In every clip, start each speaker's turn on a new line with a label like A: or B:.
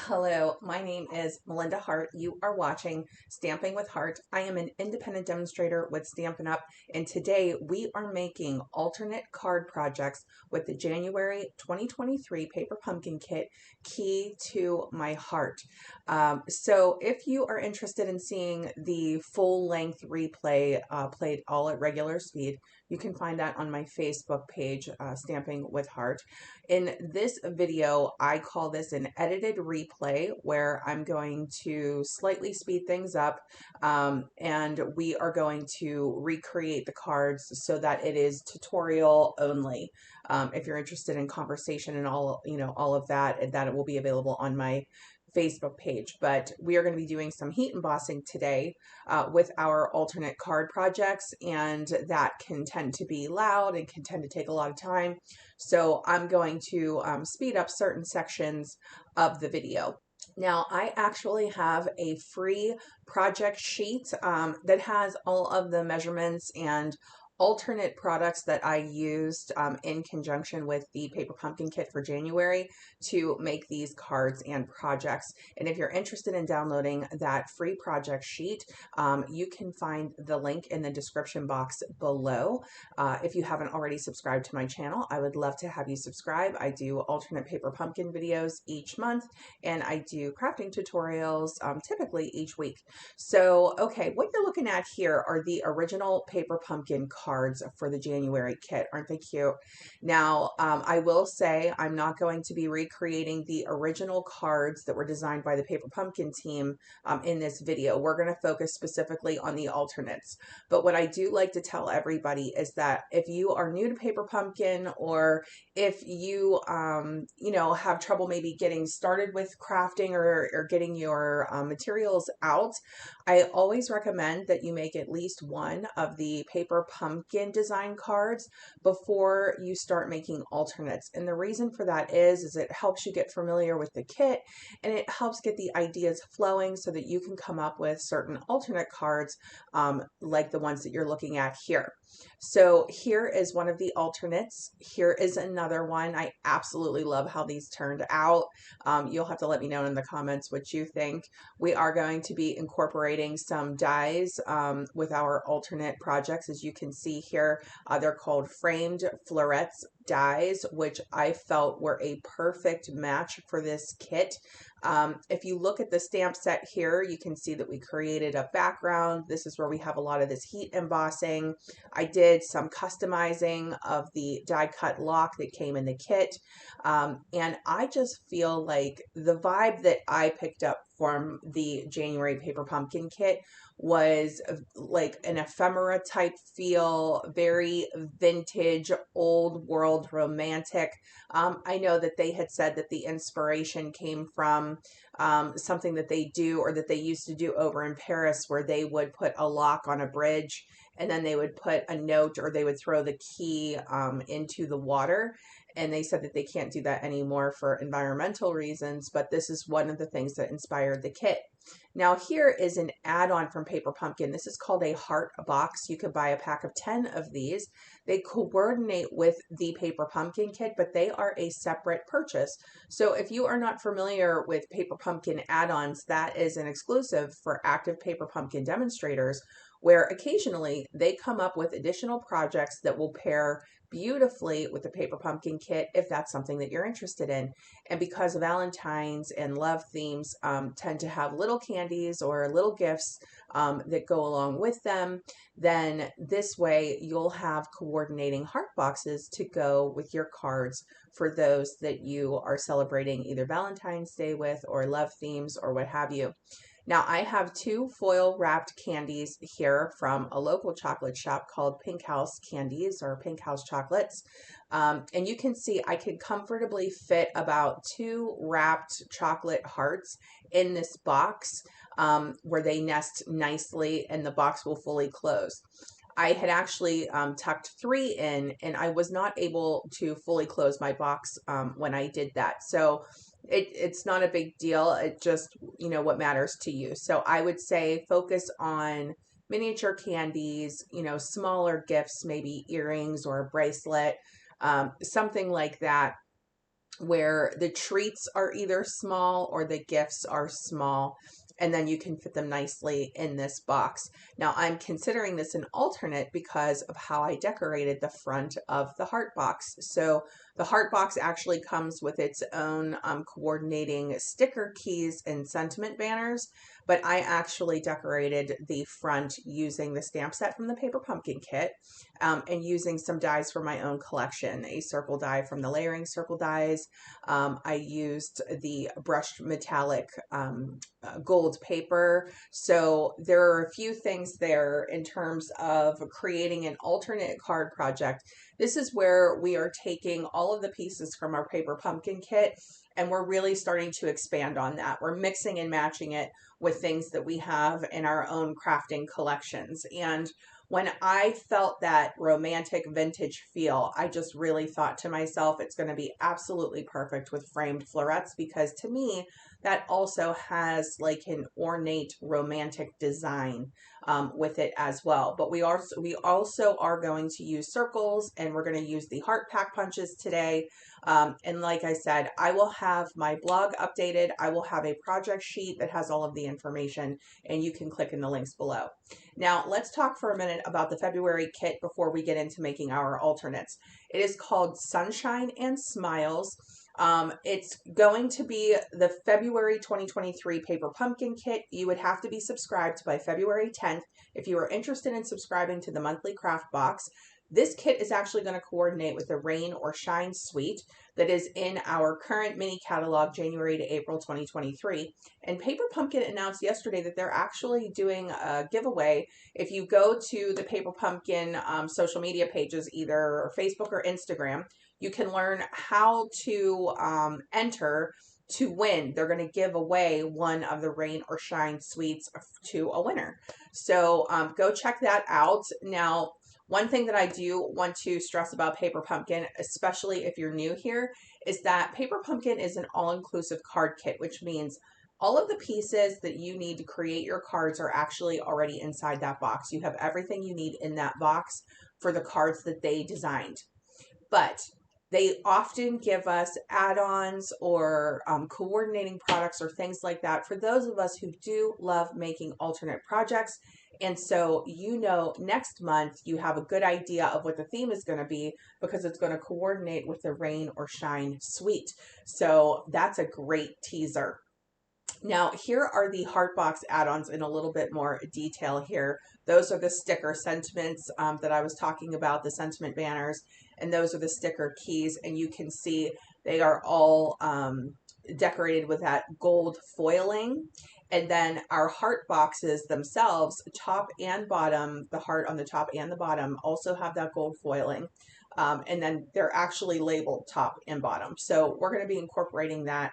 A: Hello, my name is Melinda Hart. You are watching Stamping with Hart. I am an independent demonstrator with Stampin Up, and today we are making alternate card projects with the January 2023 Paper Pumpkin Kit, Key to My Heart. So if you are interested in seeing the full-length replay played all at regular speed, you can find that on my Facebook page, Stamping with Hart. In this video, I call this an edited replay where I'm going to slightly speed things up, and we are going to recreate the cards so that it is tutorial only. If you're interested in conversation and all of that, that it will be available on my Facebook page. But we are going to be doing some heat embossing today with our alternate card projects, and that can tend to be loud and can tend to take a lot of time. So I'm going to speed up certain sections of the video. Now, I actually have a free project sheet that has all of the measurements and alternate products that I used in conjunction with the Paper Pumpkin Kit for January to make these cards and projects. And if you're interested in downloading that free project sheet, you can find the link in the description box below. If you haven't already subscribed to my channel, I would love to have you subscribe. I do alternate paper pumpkin videos each month, and I do crafting tutorials typically each week. So, okay, what you're looking at here are the original paper pumpkin cards for the January kit. Aren't they cute? Now, I will say I'm not going to be recreating the original cards that were designed by the Paper Pumpkin team in this video. We're going to focus specifically on the alternates. But what I do like to tell everybody is that if you are new to Paper Pumpkin, or if you, have trouble maybe getting started with crafting or getting your materials out, I always recommend that you make at least one of the Paper Pumpkin design cards before you start making alternates. And the reason for that is it helps you get familiar with the kit, and it helps get the ideas flowing so that you can come up with certain alternate cards like the ones that you're looking at here. So here is one of the alternates. Here is another one. I absolutely love how these turned out. You'll have to let me know in the comments what you think. We are going to be incorporating some dies with our alternate projects. As you can see here, they're called Framed Florets Dies, which I felt were a perfect match for this kit. If you look at the stamp set here, you can see that we created a background. This is where we have a lot of this heat embossing. I did some customizing of the die cut lock that came in the kit. And I just feel like the vibe that I picked up from the January Paper Pumpkin Kit was like an ephemera type feel, very vintage, old world romantic. I know that they had said that the inspiration came from something that they do, or that they used to do over in Paris, where they would put a lock on a bridge and then they would put a note, or they would throw the key into the water. And they said that they can't do that anymore for environmental reasons, but this is one of the things that inspired the kit. Now here is an add-on from Paper Pumpkin. This is called a Hart box. You could buy a pack of 10 of these. They coordinate with the Paper Pumpkin kit, but they are a separate purchase. So if you are not familiar with Paper Pumpkin add-ons, that is an exclusive for active Paper Pumpkin demonstrators, where occasionally they come up with additional projects that will pair beautifully with the Paper Pumpkin kit if that's something that you're interested in. And because Valentines and love themes tend to have little candies or little gifts that go along with them, then this way you'll have coordinating heart boxes to go with your cards for those that you are celebrating either Valentine's Day with, or love themes, or what have you. Now, I have two foil wrapped candies here from a local chocolate shop called Pink House Candies, or Pink House Chocolates. And you can see I could comfortably fit about 2 wrapped chocolate hearts in this box, where they nest nicely and the box will fully close. I had actually tucked 3 in, and I was not able to fully close my box when I did that. So it's not a big deal. It just, what matters to you. So I would say focus on miniature candies, smaller gifts, maybe earrings or a bracelet, something like that. where the treats are either small or the gifts are small, and then you can fit them nicely in this box. Now I'm considering this an alternate because of how I decorated the front of the heart box. So the heart box actually comes with its own coordinating sticker keys and sentiment banners, but I actually decorated the front using the stamp set from the Paper Pumpkin kit, and using some dies from my own collection, a circle die from the Layering Circle Dies. I used the brushed metallic gold paper. So there are a few things there in terms of creating an alternate card project. This is where we are taking all of the pieces from our Paper Pumpkin kit and we're really starting to expand on that. We're mixing and matching it with things that we have in our own crafting collections. And when I felt that romantic vintage feel, I just really thought to myself, it's going to be absolutely perfect with framed florets, because to me, that also has like an ornate romantic design with it as well. But we also are going to use circles, and we're going to use the heart pack punches today. And like I said, I will have my blog updated. I will have a project sheet that has all of the information, and you can click in the links below. Now, let's talk for a minute about the February kit before we get into making our alternates. It is called Sunshine and Smiles. It's going to be the February 2023 Paper Pumpkin kit. You would have to be subscribed by February 10th if you are interested in subscribing to the monthly craft box. This kit is actually going to coordinate with the Rain or Shine suite that is in our current mini catalog, January to April 2023. And Paper Pumpkin announced yesterday that they're actually doing a giveaway. If you go to the Paper Pumpkin social media pages, either Facebook or Instagram, you can learn how to enter to win. They're going to give away one of the Rain or Shine suites to a winner. So go check that out. Now, one thing that I do want to stress about Paper Pumpkin, especially if you're new here, is that Paper Pumpkin is an all-inclusive card kit, which means all of the pieces that you need to create your cards are actually already inside that box. You have everything you need in that box for the cards that they designed. But they often give us add-ons or coordinating products or things like that for those of us who do love making alternate projects. And so, next month you have a good idea of what the theme is going to be, because it's going to coordinate with the Rain or Shine suite. So that's a great teaser. Now, here are the heart box add-ons in a little bit more detail here. Those are the sticker sentiments that I was talking about, the sentiment banners, and those are the sticker keys. And you can see they are all decorated with that gold foiling. And then our heart boxes themselves, top and bottom, the heart on the top and the bottom, also have that gold foiling. And then they're actually labeled top and bottom. So we're going to be incorporating that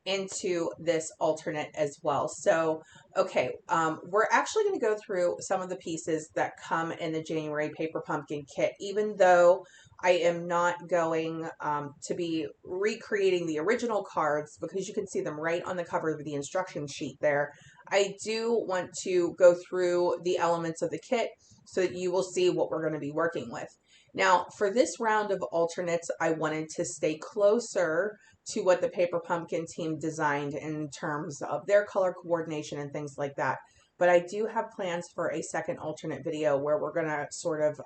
A: into this alternate as well. So, okay, we're actually going to go through some of the pieces that come in the January Paper Pumpkin kit, even though I am not going to be recreating the original cards, because you can see them right on the cover of the instruction sheet there. I do want to go through the elements of the kit so that you will see what we're going to be working with. Now, for this round of alternates, I wanted to stay closer to what the Paper Pumpkin team designed in terms of their color coordination and things like that. But I do have plans for a second alternate video where we're going to sort of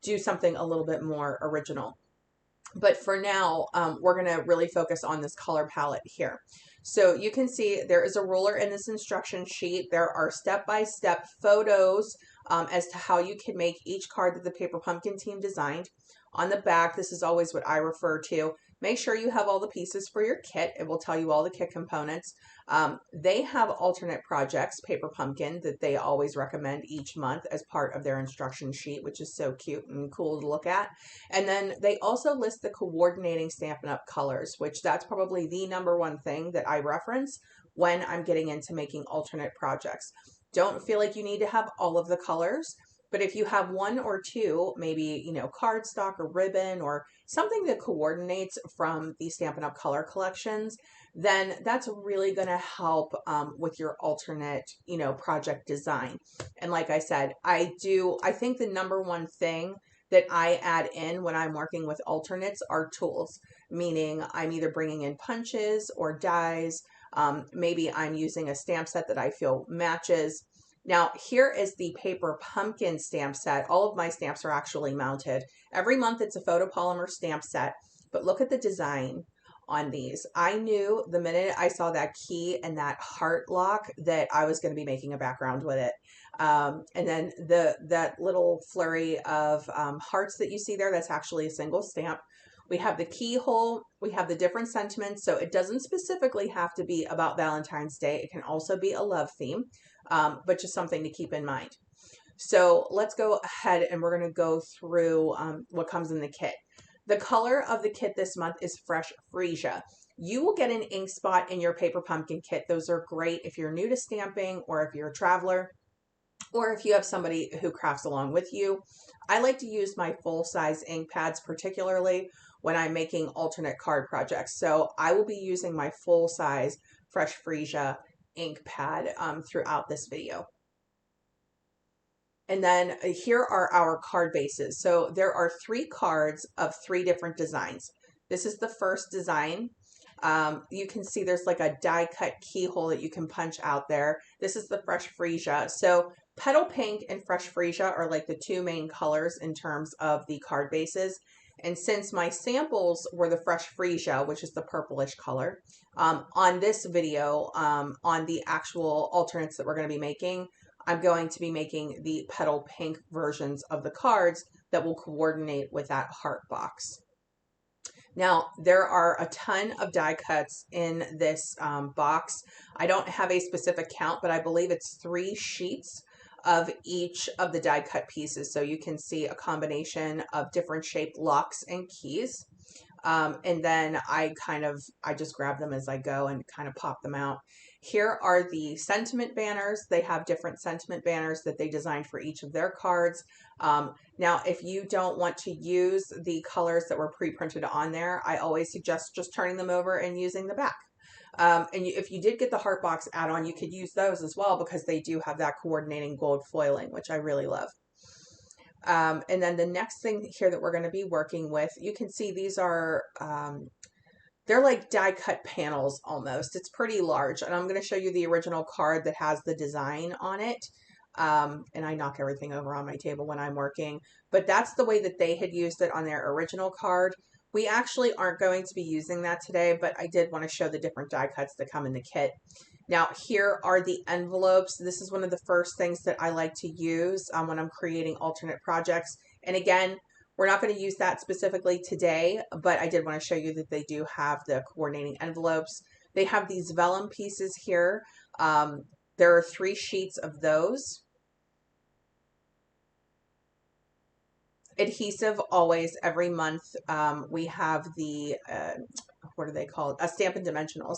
A: do something a little bit more original. But for now, we're going to really focus on this color palette here. So you can see there is a ruler in this instruction sheet. There are step-by-step photos as to how you can make each card that the Paper Pumpkin team designed. On the back, this is always what I refer to. Make sure you have all the pieces for your kit. It will tell you all the kit components. They have alternate projects, Paper Pumpkin, that they always recommend each month as part of their instruction sheet, which is so cute and cool to look at. And then they also list the coordinating Stampin' Up colors, which that's probably the number one thing that I reference when I'm getting into making alternate projects. Don't feel like you need to have all of the colors, but if you have one or two, maybe, cardstock or ribbon or something that coordinates from the Stampin' Up color collections, then that's really going to help with your alternate, project design. And like I said, I think the number one thing that I add in when I'm working with alternates are tools. meaning I'm either bringing in punches or dies. Maybe I'm using a stamp set that I feel matches. Now, here is the paper pumpkin stamp set. All of my stamps are actually mounted. Every month it's a photopolymer stamp set, but look at the design on these. I knew the minute I saw that key and that heart lock that I was going to be making a background with it. And then that little flurry of hearts that you see there, that's actually a single stamp. We have the keyhole, we have the different sentiments, so it doesn't specifically have to be about Valentine's Day. It can also be a love theme, but just something to keep in mind. So let's go ahead and we're going to go through what comes in the kit. The color of the kit this month is Fresh Freesia. You will get an ink spot in your paper pumpkin kit. Those are great if you're new to stamping or if you're a traveler or if you have somebody who crafts along with you. I like to use my full-size ink pads, particularly when I'm making alternate card projects. So I will be using my full-size Fresh Freesia ink pad throughout this video. And then here are our card bases. So there are 3 cards of 3 different designs. This is the first design. You can see there's like a die cut keyhole that you can punch out there. This is the Fresh Freesia. So Petal Pink and Fresh Freesia are like the 2 main colors in terms of the card bases. And since my samples were the Fresh Freesia, which is the purplish color, on this video, on the actual alternates that we're going to be making, I'm going to be making the Petal Pink versions of the cards that will coordinate with that heart box. Now, there are a ton of die cuts in this box. I don't have a specific count, but I believe it's 3 sheets of each of the die cut pieces. So you can see a combination of different shaped locks and keys. And then I just grab them as I go and kind of pop them out. Here are the sentiment banners. They have different sentiment banners that they designed for each of their cards. Now, if you don't want to use the colors that were pre-printed on there, I always suggest just turning them over and using the back. If you did get the Heart Box add-on, you could use those as well because they do have that coordinating gold foiling, which I really love. And then the next thing here that we're going to be working with, you can see these are, they're like die cut panels almost. It's pretty large. And I'm going to show you the original card that has the design on it. And I knock everything over on my table when I'm working. But that's the way that they had used it on their original card. We actually aren't going to be using that today, but I did want to show the different die cuts that come in the kit. Now, here are the envelopes. This is one of the first things that I like to use when I'm creating alternate projects. And again, we're not going to use that specifically today, but I did want to show you that they do have the coordinating envelopes. They have these vellum pieces here. There are 3 sheets of those. Adhesive always, every month. We have the, what are they called? Stampin' Dimensionals.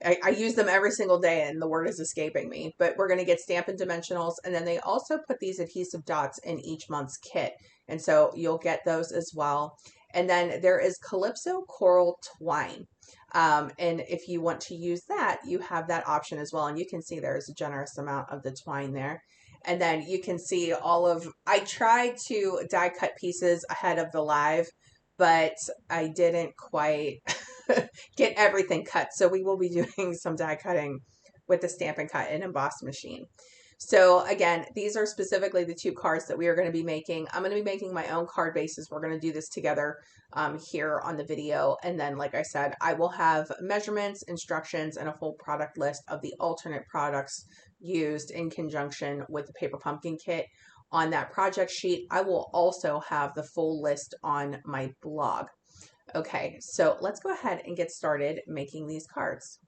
A: I use them every single day and the word is escaping me, but we're going to get Stampin' Dimensionals. And then they also put these adhesive dots in each month's kit. And so you'll get those as well. And then there is Calypso Coral Twine. And if you want to use that, you have that option as well. And you can see there's a generous amount of the twine there. And then you can see I tried to die cut pieces ahead of the live, but I didn't quite get everything cut. So we will be doing some die cutting with the Stampin' Cut and Emboss machine. So again, these are specifically the 2 cards that we are going to be making. I'm going to be making my own card bases. We're going to do this together here on the video. And then, like I said, I will have measurements, instructions, and a full product list of the alternate products used in conjunction with the paper pumpkin kit on that project sheet. I will also have the full list on my blog. Okay, so let's go ahead and get started making these cards.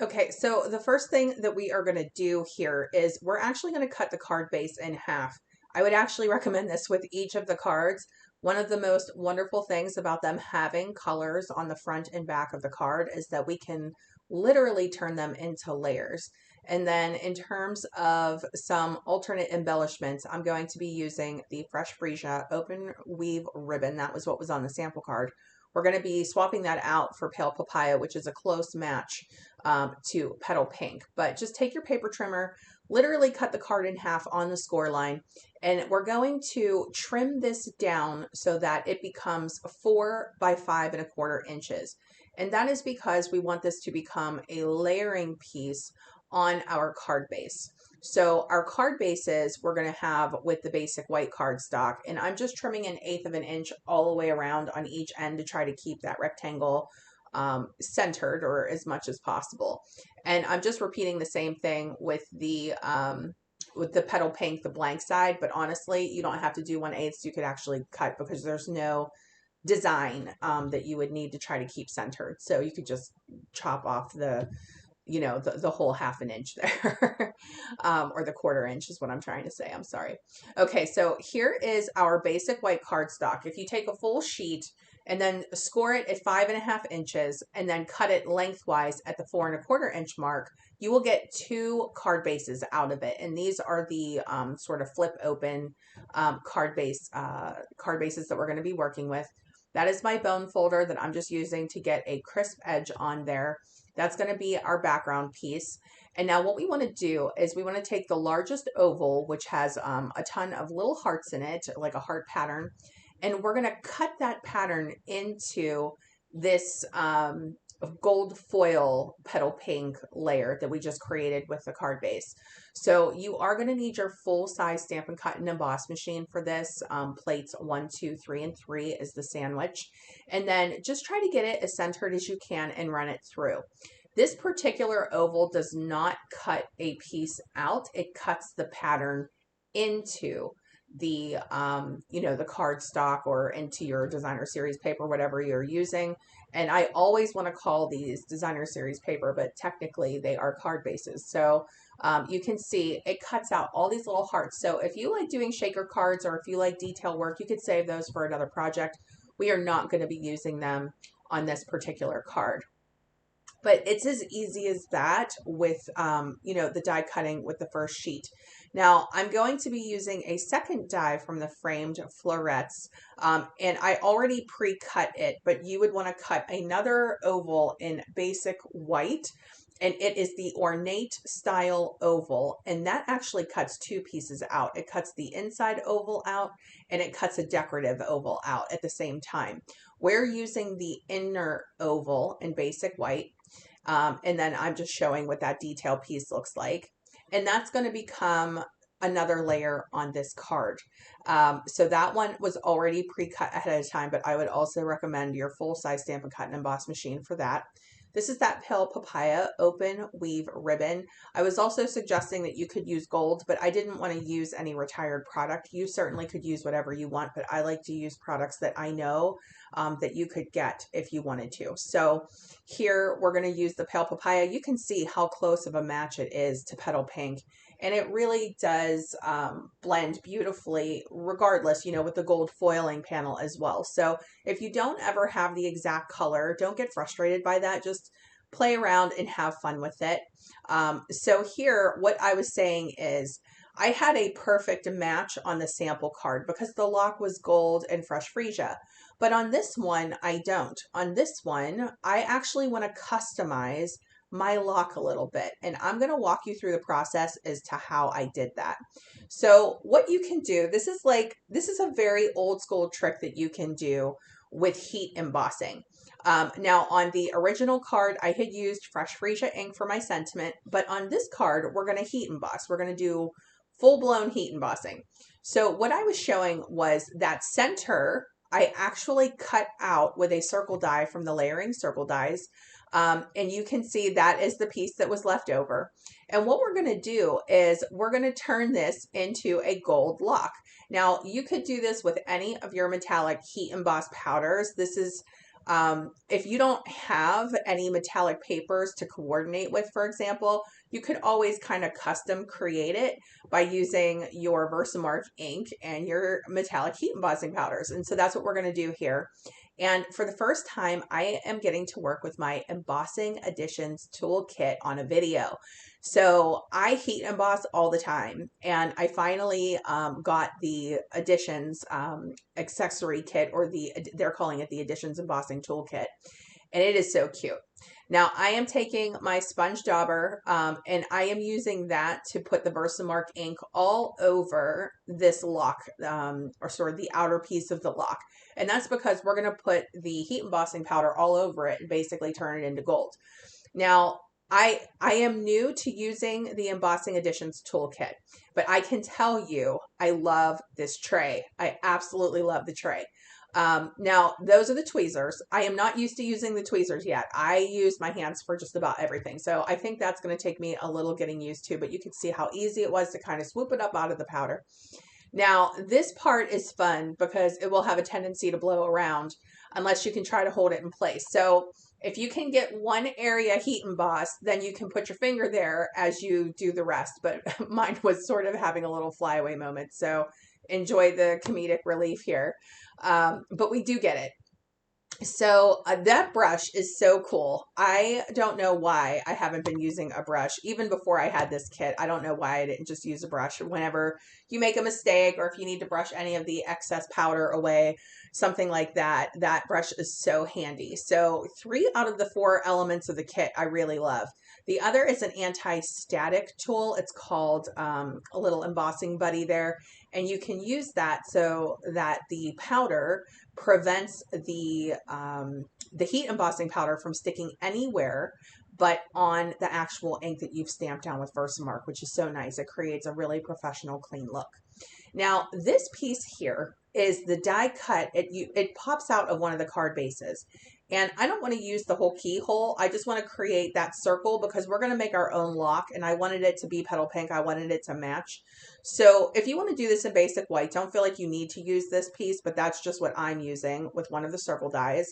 A: Okay, so the first thing that we are going to do here is we're actually going to cut the card base in half. I would actually recommend this with each of the cards. One of the most wonderful things about them having colors on the front and back of the card is that we can literally turn them into layers. And then in terms of some alternate embellishments, I'm going to be using the Fresh Freesia open weave ribbon. That was what was on the sample card. we're going to be swapping that out for Pale Papaya, which is a close match to Petal Pink. But just take your paper trimmer, literally cut the card in half on the score line, and we're going to trim this down so that it becomes 4 by 5¼ inches. And that is because we want this to become a layering piece on our card base. So our card bases we're going to have with the basic white cardstock, and I'm just trimming 1/8 of an inch all the way around on each end to try to keep that rectangle centered or as much as possible. And I'm just repeating the same thing with the Petal Pink, the blank side, but honestly, you don't have to do 1/8. You could actually cut because there's no design that you would need to try to keep centered. So you could just chop off the whole 1/2 inch there, or the 1/4 inch is what I'm trying to say. I'm sorry. Okay, so here is our basic white cardstock. If you take a full sheet and then score it at 5½ inches and then cut it lengthwise at the 4¼ inch mark, you will get 2 card bases out of it. And these are the sort of flip open card bases that we're going to be working with. That is my bone folder that I'm just using to get a crisp edge on there. That's going to be our background piece. And now what we want to do is we want to take the largest oval, which has a ton of little hearts in it, like a heart pattern, and we're going to cut that pattern into this gold foil Petal Pink layer that we just created with the card base. So you are going to need your full-size Stampin' Cut and Emboss machine for this. Plates 1, 2, 3, and 3 is the sandwich. And then just try to get it as centered as you can and run it through. This particular oval does not cut a piece out. It cuts the pattern into the the cardstock or into your designer series paper, whatever you're using. And I always want to call these designer series paper, but technically they are card bases. So you can see it cuts out all these little hearts. So if you like doing shaker cards or if you like detail work, you could save those for another project. We are not going to be using them on this particular card. But it's as easy as that with, the die cutting with the first sheet. Now, I'm going to be using a second die from the Framed Florets, and I already pre-cut it, but you would want to cut another oval in basic white, and it is the ornate style oval, and that actually cuts 2 pieces out. It cuts the inside oval out, and it cuts a decorative oval out at the same time. We're using the inner oval in basic white. And then I'm just showing what that detail piece looks like. And that's going to become another layer on this card. So that one was already pre-cut ahead of time, but I would also recommend your full-size Stampin' Cut and Emboss machine for that. This is that Pale Papaya open weave ribbon. I was also suggesting that you could use gold, but I didn't want to use any retired product. You certainly could use whatever you want, but I like to use products that I know that you could get if you wanted to. So here we're going to use the Pale Papaya. You can see how close of a match it is to Petal Pink. And it really does blend beautifully regardless, with the gold foiling panel as well. So if you don't ever have the exact color, don't get frustrated by that. Just play around and have fun with it. So here, what I was saying is I had a perfect match on the sample card because the lock was gold and fresh freesia. But on this one, I don't. On this one, I actually want to customize my lock a little bit, and I'm going to walk you through the process as to how I did that. So what you can do, this is a very old school trick that you can do with heat embossing. Now on the original card, I had used fresh freesia ink for my sentiment, but on this card, we're going to heat emboss. We're going to do full-blown heat embossing. So what I was showing was that center, I actually cut out with a circle die from the layering circle dies. And you can see that is the piece that was left over. And what we're going to do is we're going to turn this into a gold lock. Now, you could do this with any of your metallic heat emboss powders. This is, if you don't have any metallic papers to coordinate with, for example, you could always kind of custom create it by using your Versamark ink and your metallic heat embossing powders. And so that's what we're going to do here. And for the first time, I am getting to work with my embossing additions toolkit on a video. So I heat emboss all the time, and I finally got the additions accessory kit, or they're calling it the additions embossing toolkit, and it is so cute. Now I am taking my sponge dauber and I am using that to put the Versamark ink all over this lock, or sort of the outer piece of the lock. And that's because we're going to put the heat embossing powder all over it and basically turn it into gold. Now, I am new to using the embossing additions toolkit, but I can tell you I love this tray. I absolutely love the tray. Now, those are the tweezers. I am not used to using the tweezers yet. I use my hands for just about everything. So I think that's going to take me a little getting used to, but you can see how easy it was to kind of swoop it up out of the powder. Now, this part is fun because it will have a tendency to blow around unless you can try to hold it in place. So if you can get one area heat embossed, then you can put your finger there as you do the rest. But mine was sort of having a little flyaway moment. So enjoy the comedic relief here. But we do get it. So that brush is so cool. I don't know why I haven't been using a brush. Even before I had this kit, I don't know why I didn't just use a brush. Whenever you make a mistake, or if you need to brush any of the excess powder away, something like that, that brush is so handy. So 3 out of the 4 elements of the kit I really love. The other is an anti-static tool. It's called a little embossing buddy there. And you can use that so that the powder prevents the heat embossing powder from sticking anywhere but on the actual ink that you've stamped down with Versamark, which is so nice. It creates a really professional, clean look. Now, this piece here is the die cut. It pops out of one of the card bases. And I don't want to use the whole keyhole. I just want to create that circle because we're going to make our own lock, and I wanted it to be petal pink. I wanted it to match. So if you want to do this in basic white, don't feel like you need to use this piece, but that's just what I'm using with one of the circle dies.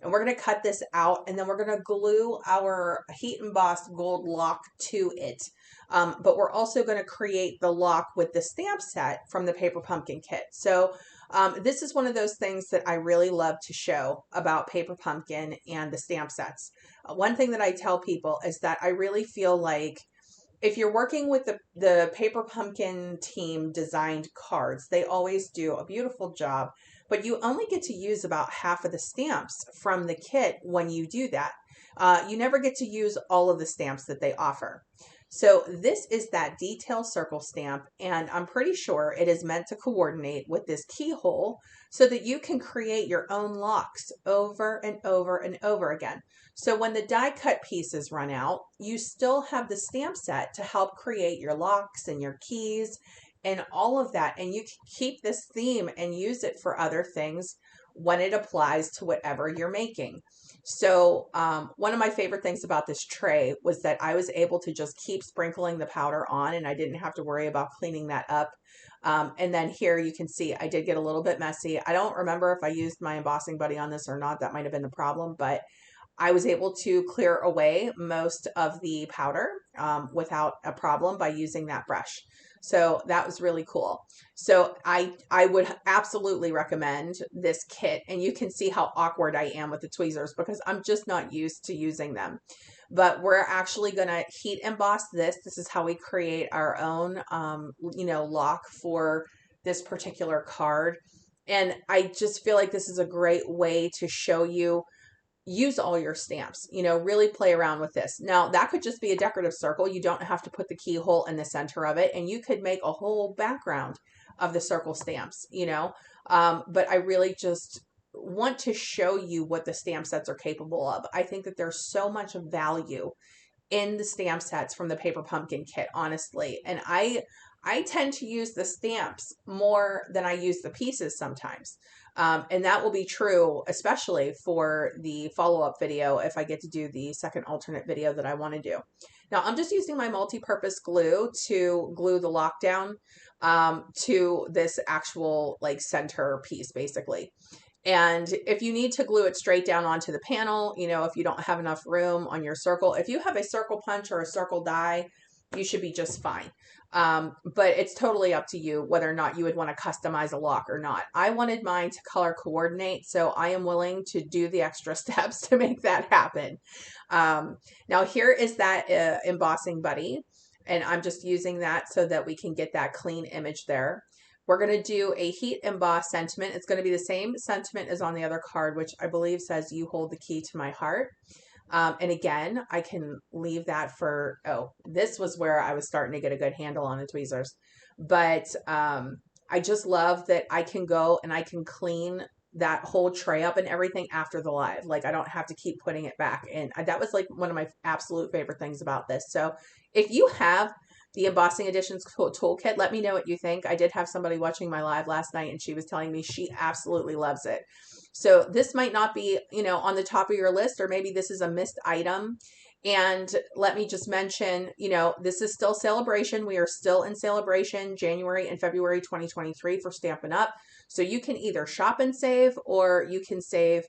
A: And we're going to cut this out, and then we're going to glue our heat embossed gold lock to it. But we're also going to create the lock with the stamp set from the Paper Pumpkin kit. So this is one of those things that I really love to show about Paper Pumpkin and the stamp sets. One thing that I tell people is that I really feel like if you're working with the Paper Pumpkin team designed cards, they always do a beautiful job, but you only get to use about half of the stamps from the kit when you do that. You never get to use all of the stamps that they offer. So this is that detail circle stamp, and I'm pretty sure it is meant to coordinate with this keyhole so that you can create your own locks over and over and over again. So when the die cut pieces run out, you still have the stamp set to help create your locks and your keys and all of that. And you can keep this theme and use it for other things when it applies to whatever you're making. So one of my favorite things about this tray was that I was able to just keep sprinkling the powder on, and I didn't have to worry about cleaning that up. And then here you can see I did get a little bit messy. I don't remember if I used my embossing buddy on this or not. That might have been the problem, but I was able to clear away most of the powder without a problem by using that brush. So that was really cool. So I would absolutely recommend this kit, and you can see how awkward I am with the tweezers because I'm just not used to using them. But we're actually going to heat emboss this. This is how we create our own, lock for this particular card. And I just feel like this is a great way to show you use all your stamps, really play around with this. Now that could just be a decorative circle. You don't have to put the keyhole in the center of it, and you could make a whole background of the circle stamps, but I really just want to show you what the stamp sets are capable of. I think that there's so much value in the stamp sets from the Paper Pumpkin kit, honestly. And I tend to use the stamps more than I use the pieces sometimes. And that will be true, especially for the follow-up video if I get to do the second alternate video that I want to do. Now, I'm just using my multi-purpose glue to glue the lockdown to this actual center piece, basically. And if you need to glue it straight down onto the panel, if you don't have enough room on your circle, if you have a circle punch or a circle die you should be just fine. But it's totally up to you whether or not you would want to customize a lock or not. I wanted mine to color coordinate, so I am willing to do the extra steps to make that happen. Now here is that embossing buddy, and I'm just using that so that we can get that clean image there. We're going to do a heat emboss sentiment. It's going to be the same sentiment as on the other card, which I believe says, "You hold the key to my heart." And again, I can leave that for, oh, this was where I was starting to get a good handle on the tweezers. But I just love that I can go and I can clean that whole tray up and everything after the live. Like, I don't have to keep putting it back. And that was like one of my absolute favorite things about this. So if you have the Embossing Editions toolkit, let me know what you think. I did have somebody watching my live last night and she was telling me she absolutely loves it. So this might not be, on the top of your list, or maybe this is a missed item. And let me just mention, this is still Sale-a-Bration. We are still in Sale-a-Bration January and February 2023 for Stampin' Up. So you can either shop and save, or you can save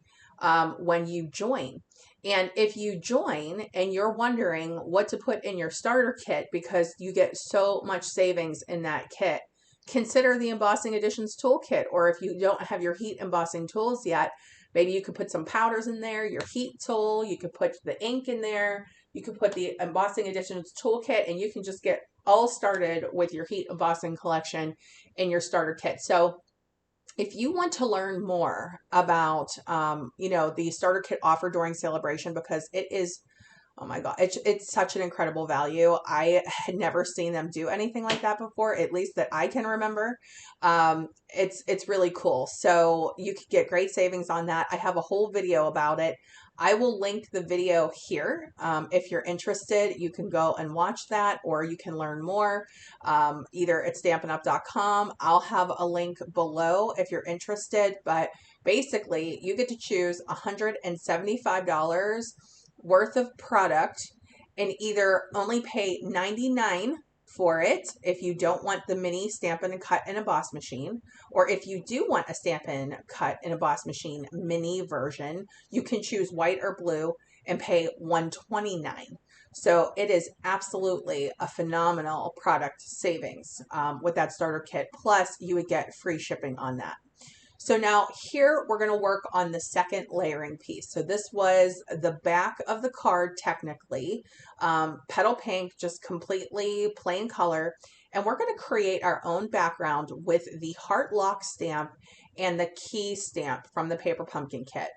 A: when you join. And if you join and you're wondering what to put in your starter kit because you get so much savings in that kit, consider the Embossing Editions toolkit. Or if you don't have your heat embossing tools yet, maybe you could put some powders in there, your heat tool, you could put the ink in there, you could put the Embossing Editions toolkit, and you can just get all started with your heat embossing collection in your starter kit. So if you want to learn more about, the starter kit offer during Sale-a-Bration, because it is, oh my God, it's such an incredible value. I had never seen them do anything like that before, at least that I can remember. It's really cool. So you could get great savings on that. I have a whole video about it. I will link the video here. If you're interested, you can go and watch that, or you can learn more either at stampinup.com. I'll have a link below if you're interested, but basically you get to choose $175 worth of product and either only pay $99 for it if you don't want the mini Stampin' and Cut and Emboss machine, or if you do want a Stampin' Cut and Emboss machine mini version, you can choose white or blue and pay $129. So it is absolutely a phenomenal product savings with that starter kit. Plus you would get free shipping on that. So now here we're going to work on the second layering piece. So this was the back of the card technically, petal pink, just completely plain color. And we're going to create our own background with the Hart lock stamp and the key stamp from the Paper Pumpkin kit.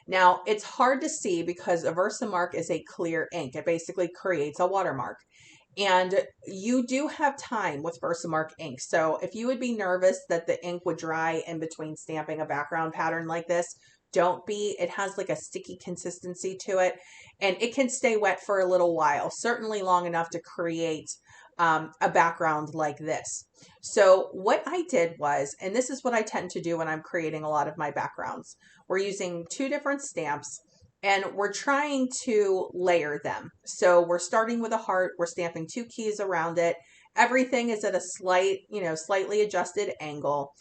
A: Now it's hard to see because a Versamark is a clear ink. It basically creates a watermark. And you do have time with Versamark ink. So if you would be nervous that the ink would dry in between stamping a background pattern like this, don't be. It has like a sticky consistency to it, and it can stay wet for a little while, certainly long enough to create a background like this. So what I did was, and this is what I tend to do when I'm creating a lot of my backgrounds, we're using two different stamps, and we're trying to layer them. So we're starting with a heart, we're stamping two keys around it. Everything is at a slightly adjusted angle.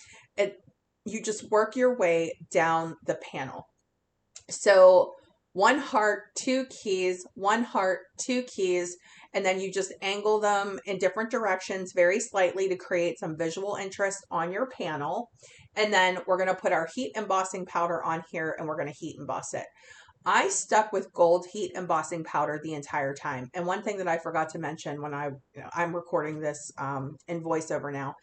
A: You just work your way down the panel. So one heart, two keys, one heart, two keys, and then you just angle them in different directions very slightly to create some visual interest on your panel. And then we're going to put our heat embossing powder on here, and we're going to heat emboss it. I stuck with gold heat embossing powder the entire time. And one thing that I forgot to mention when I'm recording this in voiceover now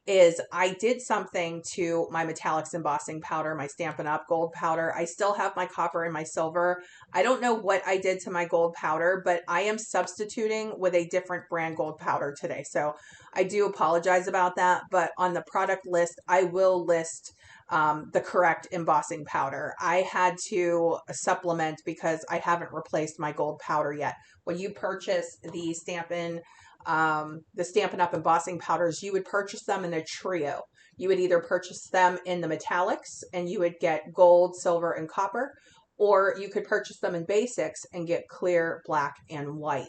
A: is I did something to my metallics embossing powder, my Stampin' Up gold powder. I still have my copper and my silver. I don't know what I did to my gold powder, but I am substituting with a different brand gold powder today. So I do apologize about that, but on the product list, I will list the correct embossing powder. I had to supplement because I haven't replaced my gold powder yet. When you purchase the Stampin' Up embossing powders, you would purchase them in a trio. You would either purchase them in the metallics and you would get gold, silver, and copper, or you could purchase them in basics and get clear, black, and white.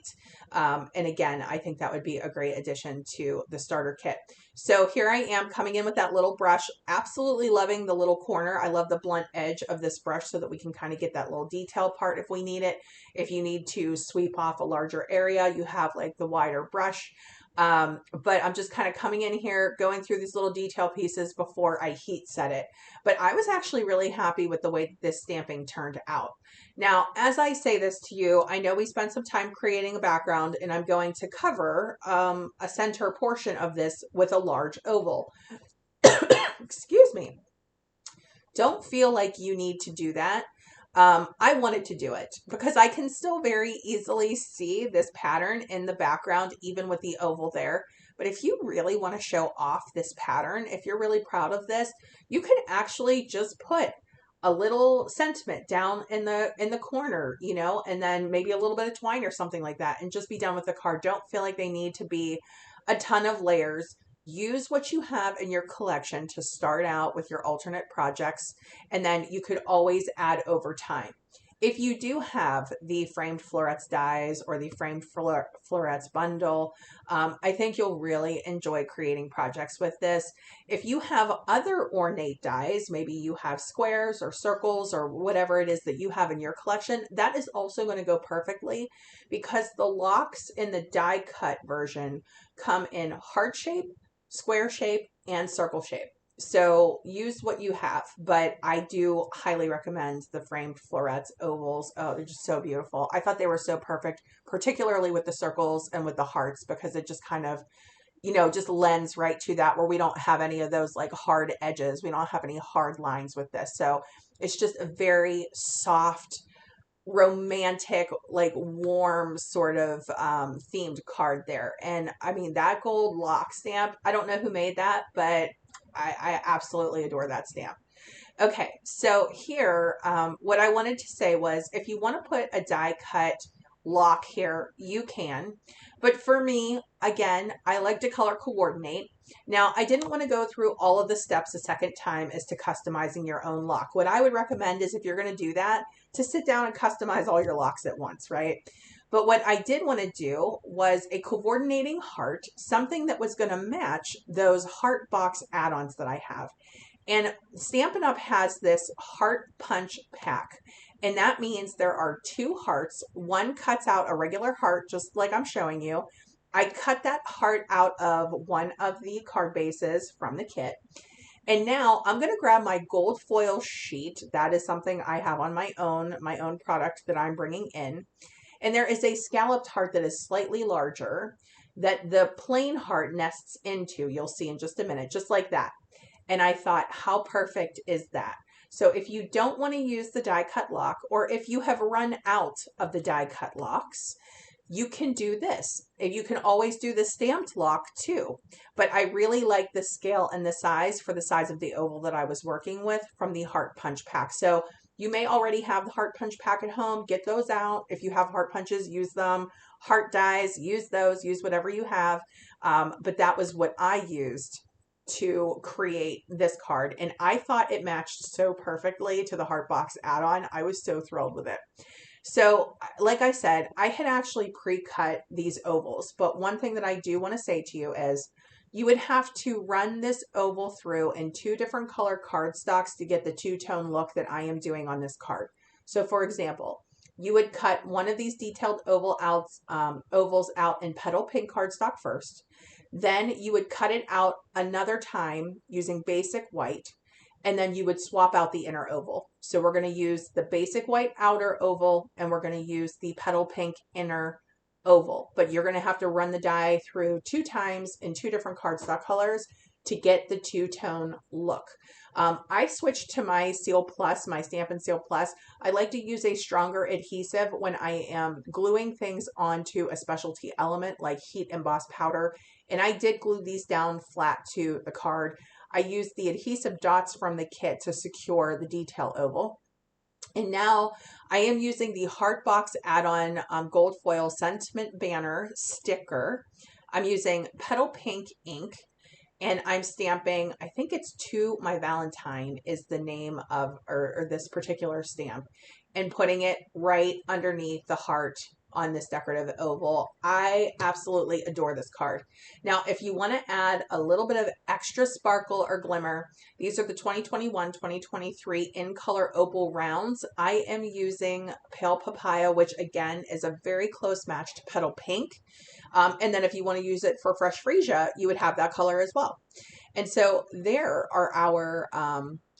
A: And again, I think that would be a great addition to the starter kit. So here I am coming in with that little brush, absolutely loving the little corner. I love the blunt edge of this brush so that we can kind of get that little detail part if we need it. If you need to sweep off a larger area, you have like the wider brush. But I'm just kind of coming in here, going through these little detail pieces before I heat set it. But I was actually really happy with the way that this stamping turned out. Now, as I say this to you, I know we spent some time creating a background, and I'm going to cover a center portion of this with a large oval. Excuse me. Don't feel like you need to do that. I wanted to do it because I can still very easily see this pattern in the background, even with the oval there. But if you really want to show off this pattern, if you're really proud of this, you can actually just put a little sentiment down in the corner, you know, and then maybe a little bit of twine or something like that, and just be done with the card. Don't feel like they need to be a ton of layers. Use what you have in your collection to start out with your alternate projects, and then you could always add over time. If you do have the Framed Florets Dies or the Framed Florets bundle, I think you'll really enjoy creating projects with this. If you have other ornate dies, maybe you have squares or circles or whatever it is that you have in your collection, that is also going to go perfectly because the locks in the die cut version come in heart shape, square shape, and circle shape. So use what you have, but I do highly recommend the Framed Florets ovals. Oh, they're just so beautiful. I thought they were so perfect, particularly with the circles and with the hearts, because it just kind of, you know, just lends right to that, where we don't have any of those like hard edges. We don't have any hard lines with this. So it's just a very soft, romantic, like warm sort of themed card there. And I mean, that gold lock stamp, I don't know who made that, but I absolutely adore that stamp. Okay, so here, what I wanted to say was, if you want to put a die cut lock here, you can. But for me, again, I like to color coordinate. Now, I didn't want to go through all of the steps a second time as to customizing your own lock. What I would recommend is, if you're going to do that, to sit down and customize all your locks at once, right? But what I did want to do was a coordinating heart, something that was going to match those heart box add-ons that I have. And Stampin' Up! Has this heart punch pack. And that means there are 2 hearts. One cuts out a regular heart, just like I'm showing you. I cut that heart out of one of the card bases from the kit. And now I'm going to grab my gold foil sheet. That is something I have on my own product that I'm bringing in. And there is a scalloped heart that is slightly larger that the plain heart nests into. You'll see in just a minute, just like that. And I thought, how perfect is that? So if you don't want to use the die cut lock, or if you have run out of the die cut locks, you can do this. You can always do the stamped lock too. But I really like the scale and the size for the size of the oval that I was working with from the Heart Punch pack. So you may already have the Heart Punch pack at home. Get those out. If you have heart punches, use them. Heart dies, use those. Use whatever you have. But that was what I used to create this card, and I thought it matched so perfectly to the heart box add-on. I was so thrilled with it. So like I said, I had actually pre-cut these ovals, but one thing that I do want to say to you is you would have to run this oval through in 2 different color cardstocks to get the 2-tone look that I am doing on this card. So for example, you would cut one of these detailed ovals out in petal pink cardstock first. Then you would cut it out another time using basic white, and then you would swap out the inner oval. So we're going to use the basic white outer oval, and we're going to use the petal pink inner oval. But you're going to have to run the die through 2 times in 2 different cardstock colors to get the 2-tone look. I switched to my Seal Plus, my Stampin' Seal Plus. I like to use a stronger adhesive when I am gluing things onto a specialty element like heat embossed powder. And I did glue these down flat to the card. I used the adhesive dots from the kit to secure the detail oval. And now I am using the Heart Box add-on gold foil sentiment banner sticker. I'm using petal pink ink, and I'm stamping, I think it's To My Valentine is the name of, or this particular stamp. and putting it right underneath the heart on this decorative oval. I absolutely adore this card. Now, if you want to add a little bit of extra sparkle or glimmer, these are the 2021-2023 in color opal rounds. I am using Pale Papaya, which again is a very close match to Petal Pink. And then if you want to use it for Fresh Freesia, you would have that color as well. And so there are our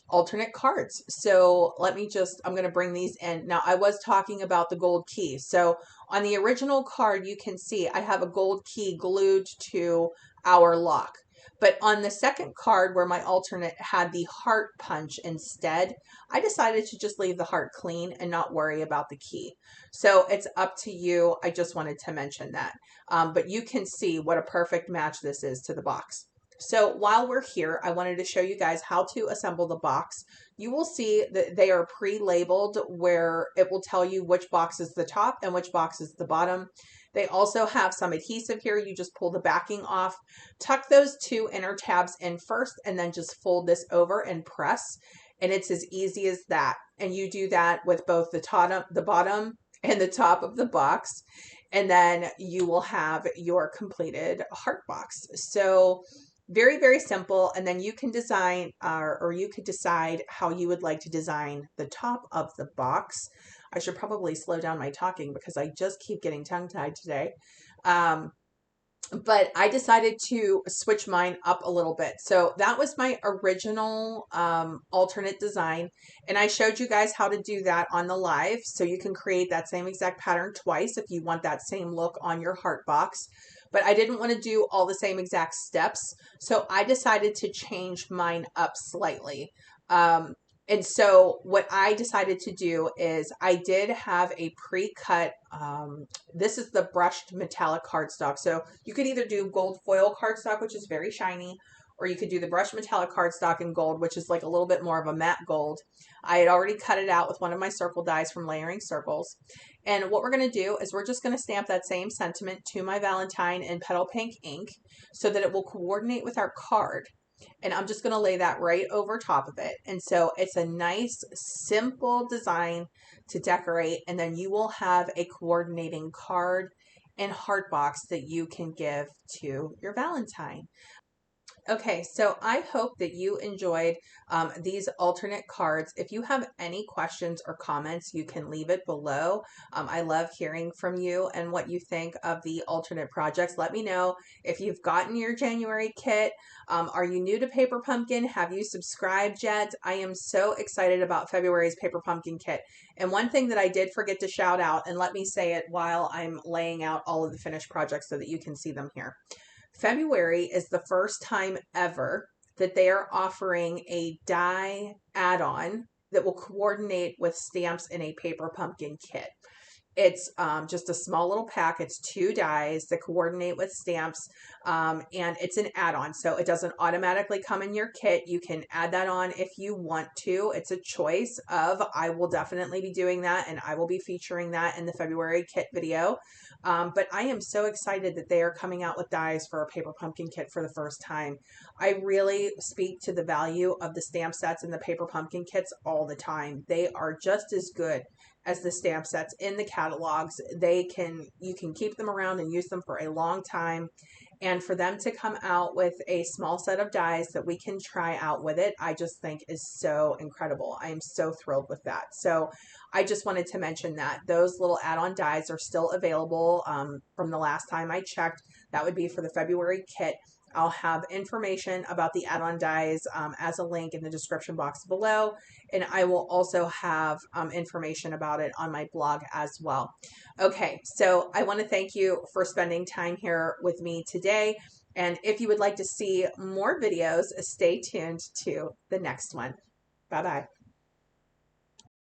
A: alternate cards. So let me just, I'm going to bring these in. Now, I was talking about the gold key. So on the original card, you can see I have a gold key glued to our lock. But on the second card where my alternate had the heart punch instead, I decided to just leave the heart clean and not worry about the key. So it's up to you. I just wanted to mention that. But you can see what a perfect match this is to the box. So while we're here, I wanted to show you guys how to assemble the box. You will see that they are pre-labeled where it will tell you which box is the top and which box is the bottom. They also have some adhesive here. You just pull the backing off, tuck those two inner tabs in first, and then just fold this over and press. And it's as easy as that. And you do that with both the bottom and the top of the box. And then you will have your completed heart box. So very, very simple. And then you can design or you could decide how you would like to design the top of the box. I should probably slow down my talking because I just keep getting tongue-tied today. But I decided to switch mine up a little bit. So that was my original alternate design. And I showed you guys how to do that on the live. So you can create that same exact pattern twice if you want that same look on your heart box. But I didn't want to do all the same exact steps. So I decided to change mine up slightly. And so what I decided to do is I did have a pre-cut, this is the brushed metallic cardstock. So you could either do gold foil cardstock, which is very shiny, or you could do the brushed metallic cardstock in gold, which is like a little bit more of a matte gold. I had already cut it out with one of my circle dies from Layering Circles. And what we're going to do is we're just going to stamp that same sentiment to my Valentine in Petal Pink ink so that it will coordinate with our card. And I'm just going to lay that right over top of it. And so it's a nice, simple design to decorate. And then you will have a coordinating card and heart box that you can give to your Valentine. Okay, so I hope that you enjoyed these alternate cards. If you have any questions or comments, you can leave it below. I love hearing from you and what you think of the alternate projects. Let me know if you've gotten your January kit. Are you new to Paper Pumpkin? Have you subscribed yet? I am so excited about February's Paper Pumpkin kit. And one thing that I did forget to shout out, and let me say it while I'm laying out all of the finished projects so that you can see them here. February is the first time ever that they are offering a die add-on that will coordinate with stamps in a Paper Pumpkin kit. It's just a small little pack. It's 2 dies that coordinate with stamps, and it's an add-on. So it doesn't automatically come in your kit. You can add that on if you want to. It's a choice of, I will definitely be doing that, and I will be featuring that in the February kit video. But I am so excited that they are coming out with dies for a Paper Pumpkin kit for the first time. I really speak to the value of the stamp sets and the Paper Pumpkin kits all the time. They are just as good as the stamp sets in the catalogs. You can keep them around and use them for a long time. And for them to come out with a small set of dies that we can try out with it, I just think is so incredible. I am so thrilled with that. So I just wanted to mention that those little add-on dies are still available from the last time I checked. That would be for the February kit. I'll have information about the add-on dies as a link in the description box below. And I will also have information about it on my blog as well. Okay, so I want to thank you for spending time here with me today. And if you would like to see more videos, stay tuned to the next one. Bye-bye.